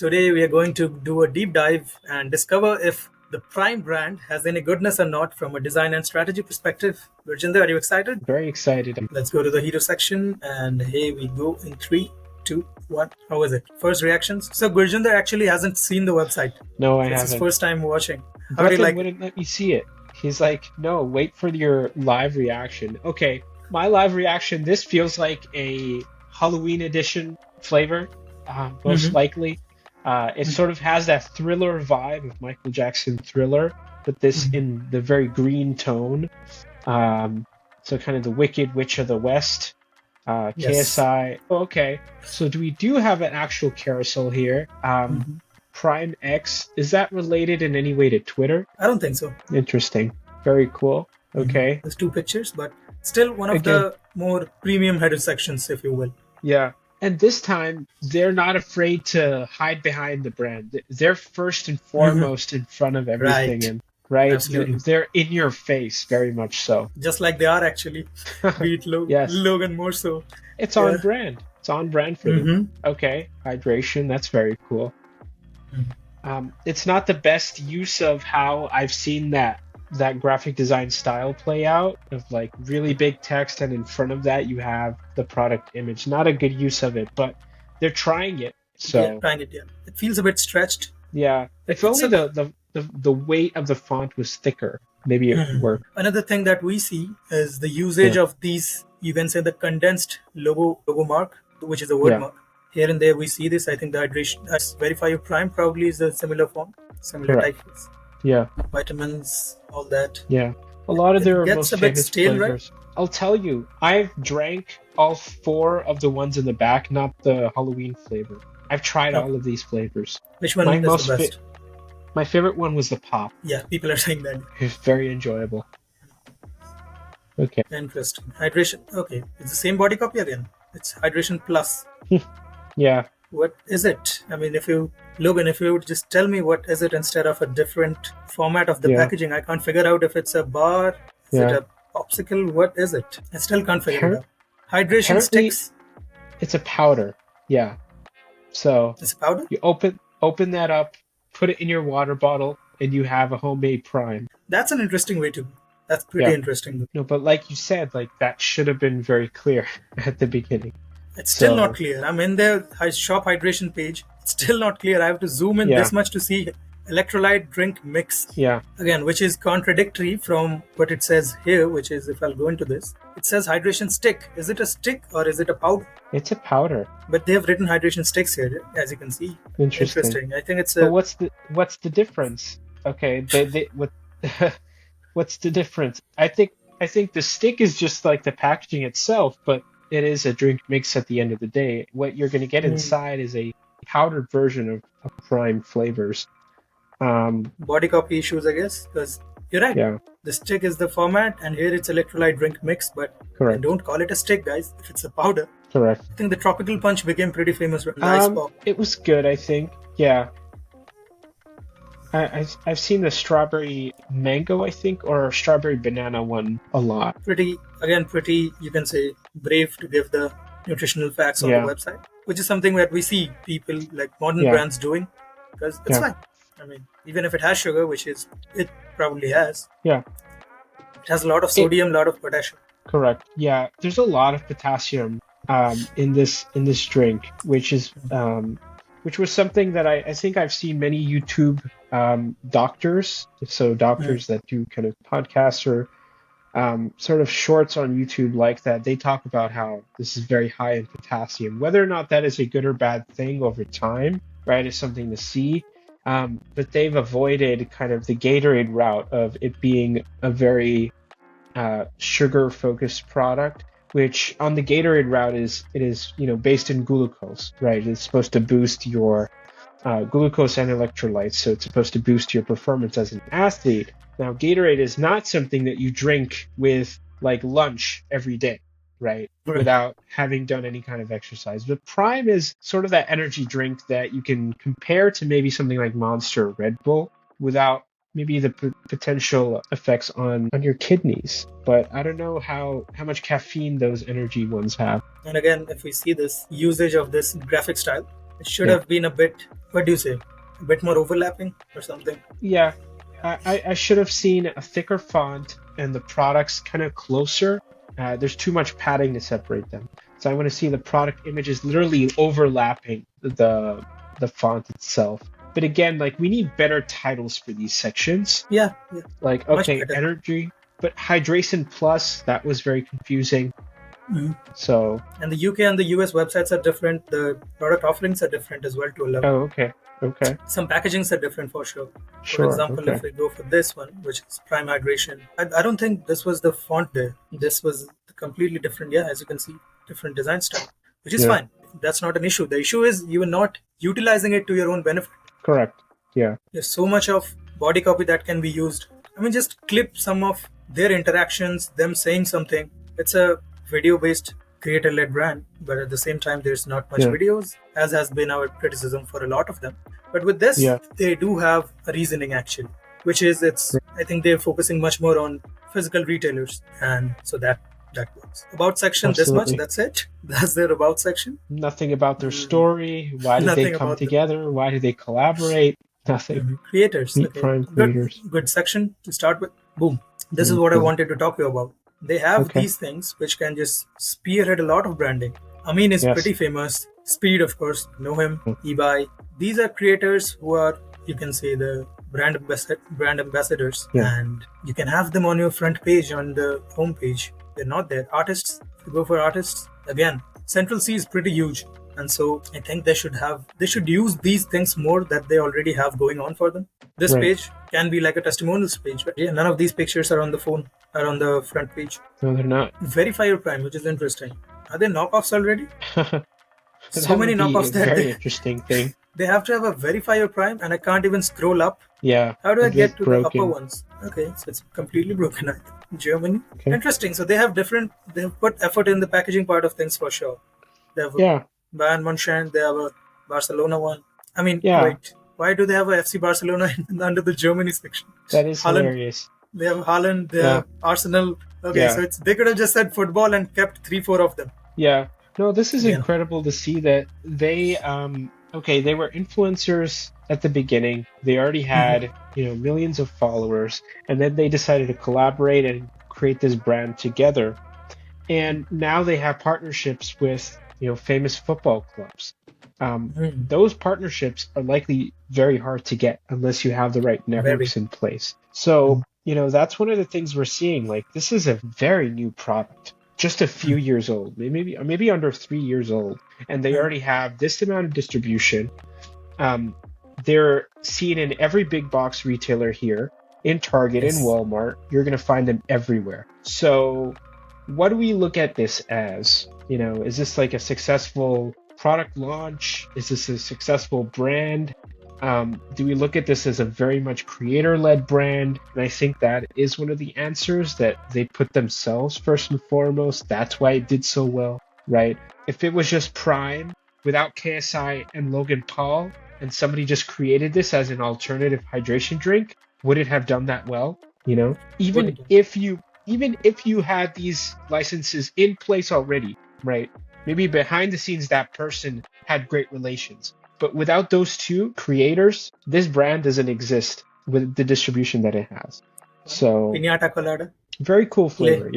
Today we are going to do a deep dive and discover if the Prime brand has any goodness or not from a design and strategy perspective. Gurjinder, are you excited? Very excited. Let's go to the hero section and here we go in 3, 2, 1. How is it? First reactions. So Gurjinder actually hasn't seen the website. No, I haven't. It's his first time watching. How Griffin do you like wouldn't let me see it. He's like, no, wait for your live reaction. Okay, my live reaction, this feels like a Halloween edition flavor, most likely. It sort of has that Thriller vibe of Michael Jackson Thriller, but this in the very green tone. So kind of the Wicked Witch of the West. Yes. KSI. Okay, so we do have an actual carousel here. Prime X, is that related in any way to Twitter? I don't think so. Interesting. Very cool. Okay. There's 2 pictures, but still one of the more premium header sections, if you will. Yeah. And this time, they're not afraid to hide behind the brand. They're first and foremost in front of everything. Right. Absolutely. They're in your face, very much so. Just like they are actually. Be it Yes. Logan more so. It's on brand. It's on brand for them. Okay. Hydration. That's very cool. It's not the best use of how I've seen that graphic design style play out of like really big text, and in front of that you have the product image. Not a good use of it, but they're trying it. So trying it. Yeah, it feels a bit stretched. Yeah, if only the weight of the font was thicker, maybe it would work. Another thing that we see is the usage of these. You can say the condensed logo mark, which is a word mark. Here and there we see this. I think the hydration verify your prime probably is a similar font, similar typeface. Yeah. Vitamins, all that. Yeah. A lot of their most a bit famous stale, flavors. Right? I'll tell you, I've drank all 4 of the ones in the back, not the Halloween flavor. I've tried all of these flavors. Which one is the best? My favorite one was the pop. Yeah, people are saying that. It's very enjoyable. Okay. Interesting. Hydration. Okay. It's the same body copy again. It's Hydration Plus. Yeah. What is it? I mean, Logan, if you would just tell me what is it instead of a different format of the packaging. I can't figure out if it's a bar, is it a popsicle, what is it? I still can't figure it out. Hydration sticks. It's a powder. Yeah. So it's a powder? You open that up, put it in your water bottle, and you have a homemade prime. That's an interesting way to. That's pretty interesting. No, but like you said, like that should have been very clear at the beginning. It's still not clear. I'm in their shop hydration page. It's still not clear. I have to zoom in this much to see electrolyte drink mix. Yeah. Again, which is contradictory from what it says here, which is, if I'll go into this, it says hydration stick. Is it a stick or is it a powder? It's a powder. But they have written hydration sticks here, as you can see. Interesting. I think it's a... But what's the difference? Okay, what's the difference? I think the stick is just like the packaging itself, but it is a drink mix at the end of the day. What you're going to get inside is a powdered version of prime flavors. Body copy issues, I guess, because you're right. Yeah. The stick is the format, and here it's electrolyte drink mix, but don't call it a stick, guys, if it's a powder. Correct. I think the Tropical Punch became pretty famous with Ice Pop. It was good, I think. Yeah. I've seen the strawberry mango, I think, or strawberry banana one a lot. Pretty, you can say, brave to give the nutritional facts on the website, which is something that we see people like modern brands doing, because it's fine. I mean, even if it has sugar, which it probably has. Yeah. It has a lot of sodium, a lot of potassium. Correct. Yeah. There's a lot of potassium in this drink, which was something that I think I've seen many YouTube doctors that do kind of podcasts or sort of shorts on YouTube like that. They talk about how this is very high in potassium. Whether or not that is a good or bad thing over time, right, is something to see. But they've avoided kind of the Gatorade route of it being a very sugar-focused product, which on the Gatorade route is based in glucose, right? It's supposed to boost your glucose and electrolytes, so it's supposed to boost your performance as an athlete. Now, Gatorade is not something that you drink with like lunch every day, right? Without having done any kind of exercise. But Prime is sort of that energy drink that you can compare to maybe something like Monster or Red Bull without maybe the potential effects on your kidneys. But I don't know how much caffeine those energy ones have. And again, if we see this usage of this graphic style, it should have been a bit What do you say? A bit more overlapping or something? Yeah, I should have seen a thicker font and the products kind of closer. There's too much padding to separate them. So I want to see the product images literally overlapping the font itself. But again, like we need better titles for these sections. Yeah. Like, Much okay, better. energy, but hydration plus, that was very confusing. Mm-hmm. So. And the UK and the US websites are different. The product offerings are different as well to a level. Oh, okay. Some packagings are different for sure. Sure. For example, if we go for this one, which is Prime Hydration, I don't think this was the font there. This was completely different. Yeah, as you can see, different design style, which is fine. That's not an issue. The issue is you are not utilizing it to your own benefit. Correct. Yeah. There's so much of body copy that can be used. I mean, just clip some of their interactions, them saying something. It's a video-based creator-led brand, but at the same time, there's not much videos, as has been our criticism for a lot of them. But with this, they do have a reasoning actually, which is I think they're focusing much more on physical retailers, and so that works. About section, this much, that's it. That's their about section. Nothing about their story. Why did they come together? Why did they collaborate? Nothing. Creators. Prime creators. Good section to start with. Boom. This is what I wanted to talk to you about. They have these things which can just spearhead a lot of branding. Amin is pretty famous. Speed, of course, know him. eBay. These are creators who are, you can say, the brand ambassadors, and you can have them on your front page, on the home page. They're not there. Artists, if you go for artists, again, Central C is pretty huge, and so I think they should use these things more that they already have going on for them. This page can be like a testimonials page, but none of these pictures are on the phone, are on the front page. No, they're not. Verify your Prime, which is interesting. Are there knockoffs already? So many knockoffs that very interesting thing. They have to have a Verify your Prime, and I can't even scroll up. Yeah. How do I get to the upper ones? Okay, so it's completely broken. I think. Germany. Okay. Interesting. So they have put effort in the packaging part of things for sure. They have a Bayern München, they have a Barcelona one. I mean, wait, why do they have a FC Barcelona under the Germany section? That is hilarious. They have Haaland, they have Arsenal. Okay, so they could have just said football and kept 3-4 of them. Yeah. No, this is incredible to see that they they were influencers at the beginning. They already had, millions of followers, and then they decided to collaborate and create this brand together. And now they have partnerships with, famous football clubs. Those partnerships are likely very hard to get unless you have the right networks in place. So, that's one of the things we're seeing. Like, this is a very new product. Just a few years old, maybe under 3 years old, and they already have this amount of distribution. They're seen in every big box retailer here, in Target, in Walmart. You're going to find them everywhere. So what do we look at this as? Is this like a successful product launch? Is this a successful brand? Do we look at this as a very much creator-led brand? And I think that is one of the answers, that they put themselves first and foremost. That's why it did so well, right? If it was just Prime without KSI and Logan Paul, and somebody just created this as an alternative hydration drink, would it have done that well? Even if you had these licenses in place already, right? Maybe behind the scenes that person had great relations. But without those two creators, this brand doesn't exist with the distribution that it has. So, Piñata colada. Very cool flavor,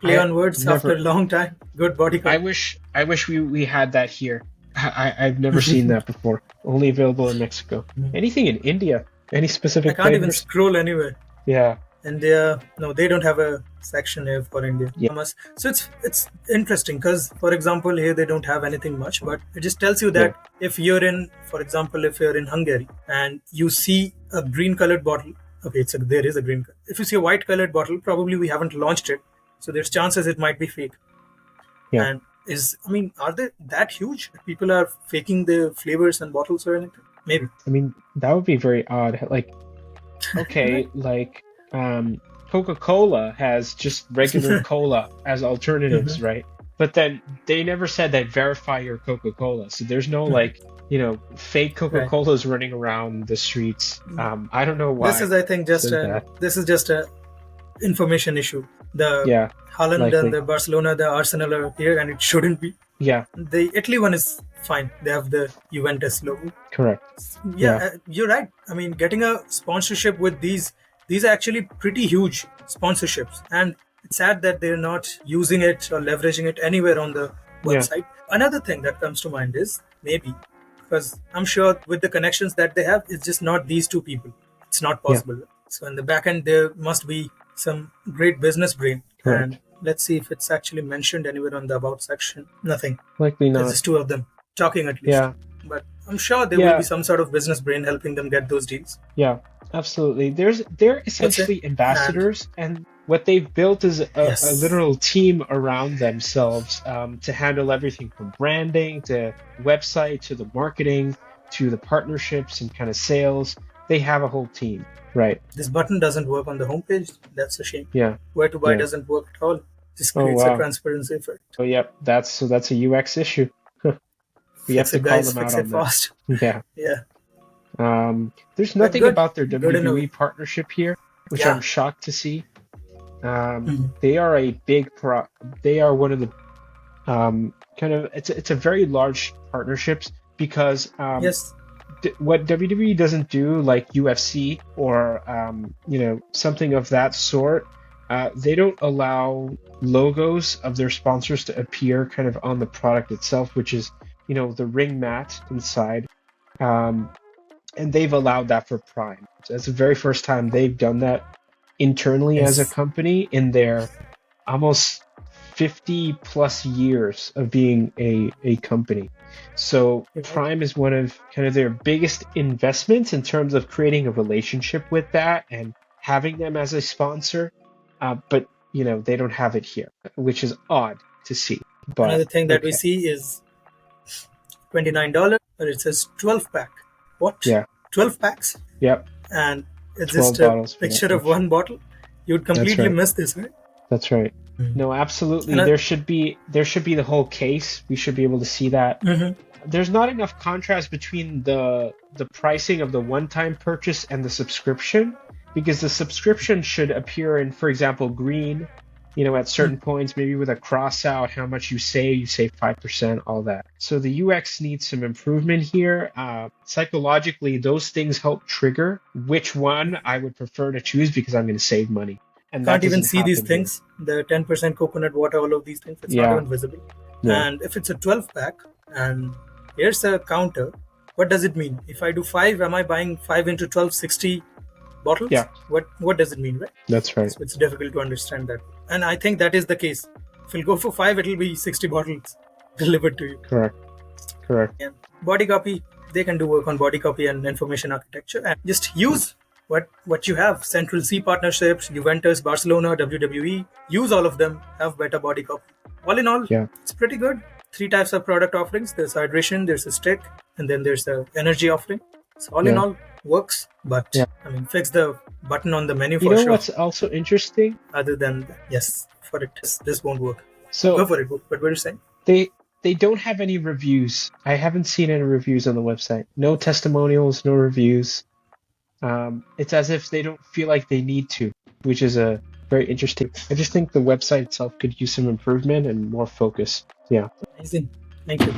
Play on words after a long time. Good body color. I wish we had that here. I've never seen that before. Only available in Mexico. Anything in India? Any specific I can't even scroll anywhere. Yeah. India, no, they don't have a section here for India. Yeah. So it's interesting because, for example, here they don't have anything much, but it just tells you that if you're in, for example, if you're in Hungary and you see a green colored bottle, okay, there is a green color. If you see a white colored bottle, probably we haven't launched it. So there's chances it might be fake. Yeah. And are they that huge? People are faking the flavors and bottles or anything? Maybe. That would be very odd. Like, okay, Coca-Cola has just regular cola as alternatives, right? But then they never said that verify your Coca-Cola. So there's no fake Coca-Colas running around the streets. I don't know why. This is, I think, just a information issue. The Haaland likely. and the Barcelona, the Arsenal are here, and it shouldn't be. Yeah. The Italy one is fine. They have the Juventus logo. Correct. Yeah, you're right. I mean, getting a sponsorship with these are actually pretty huge sponsorships, and it's sad that they're not using it or leveraging it anywhere on the website. Another thing that comes to mind is maybe because I'm sure with the connections that they have, it's just not these two people. It's not possible. So in the back end, there must be some great business brain. Correct. And let's see if it's actually mentioned anywhere on the about section. Nothing. Likely not. There's just two of them talking at least. Yeah. But I'm sure there will be some sort of business brain helping them get those deals. Yeah, absolutely. They're essentially ambassadors, and what they've built is a literal team around themselves to handle everything from branding to website to the marketing to the partnerships and kind of sales. They have a whole team, right? This button doesn't work on the homepage. That's a shame. Yeah. Where to buy doesn't work at all. Just creates a transparency effect. Oh, yep. That's a UX issue. We have to call them out on fast. that. Yeah. There's nothing about their WWE partnership here, which I'm shocked to see. They are a big they are one of the it's a very large partnerships because what WWE doesn't do, like UFC or something of that sort, they don't allow logos of their sponsors to appear kind of on the product itself, which is the ring mat inside, and they've allowed that for Prime. So that's the very first time they've done that internally as a company in their almost 50 plus years of being a company. So Prime is one of kind of their biggest investments in terms of creating a relationship with that and having them as a sponsor, but they don't have it here, which is odd to see. But another thing that we see is $29, but it says 12 pack. What? Yeah. 12 packs? Yep. And it's just a picture of one bottle. You'd completely miss this, right? That's right. No, absolutely. There should be the whole case. We should be able to see that. There's not enough contrast between the pricing of the one-time purchase and the subscription, because the subscription should appear in, for example, green, at certain points, maybe with a cross out how much you save 5%, all that. So the UX needs some improvement here. Psychologically, those things help trigger which one I would prefer to choose because I'm going to save money. And can't even see these things. The 10% coconut water, all of these things, it's not even visible. Yeah. And if it's a 12 pack and here's a counter, what does it mean? If I do 5, am I buying 5 into 12, 60 bottles? Yeah. What does it mean, right? That's right. So it's difficult to understand that. And I think that is the case. If you'll go for 5, it'll be 60 bottles delivered to you. Correct. And body copy, they can do work on body copy and information architecture and just use what you have. Central C partnerships, Juventus, Barcelona, WWE, use all of them, have better body copy. All in all, it's pretty good. 3 types of product offerings. There's hydration, there's a stick, and then there's the energy offering. So all in all, works, but I mean, fix the button on the menu for sure. What's also interesting? Other than for it, this won't work. So go for it. But what are you saying? They don't have any reviews. I haven't seen any reviews on the website. No testimonials, no reviews. It's as if they don't feel like they need to, which is very interesting. I just think the website itself could use some improvement and more focus. Yeah. Amazing. Thank you.